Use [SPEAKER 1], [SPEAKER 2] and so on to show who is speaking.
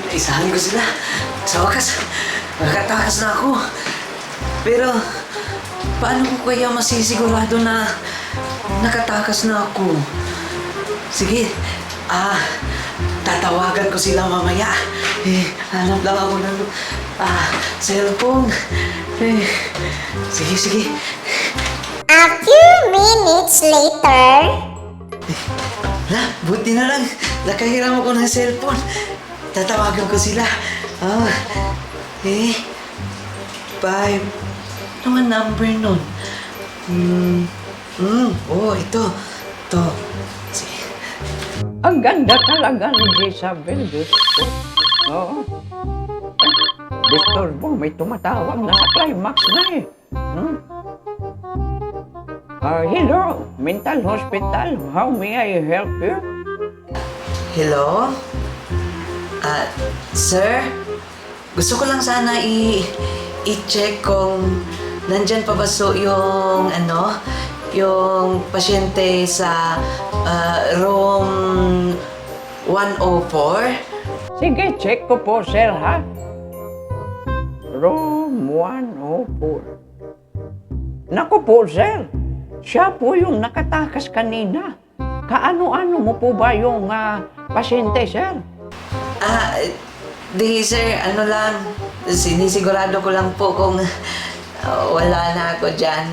[SPEAKER 1] Naisahan ko sila. Sa wakas, nakatakas na ako. Pero, paano ko kaya masisigurado na nakatakas na ako? Sige, tatawagan ko sila mamaya. Hanap lang ako ng cellphone. Sige.
[SPEAKER 2] A few minutes later.
[SPEAKER 1] Buti na lang. Nakahiram ako ng cellphone. Tatawagan ko sila. 5. Ano nga number nun? Ito. Sige.
[SPEAKER 3] Ang ganda talaga ni Jezabel, Diyos ko. Oo. Disturbo, may tumatawag na sa climax na eh. Hello, mental hospital. How may I help you?
[SPEAKER 1] Hello? Sir? Gusto ko lang sana i-check kung nandyan pa ba yung pasyente sa room 104?
[SPEAKER 3] Sige, check ko po, sir, ha? Room 104. Naku po, sir. Siya po yung nakatakas kanina. Kaano-ano mo po ba yung pasyente, sir?
[SPEAKER 1] Sir, sinisigurado ko lang po kung wala na ako dyan.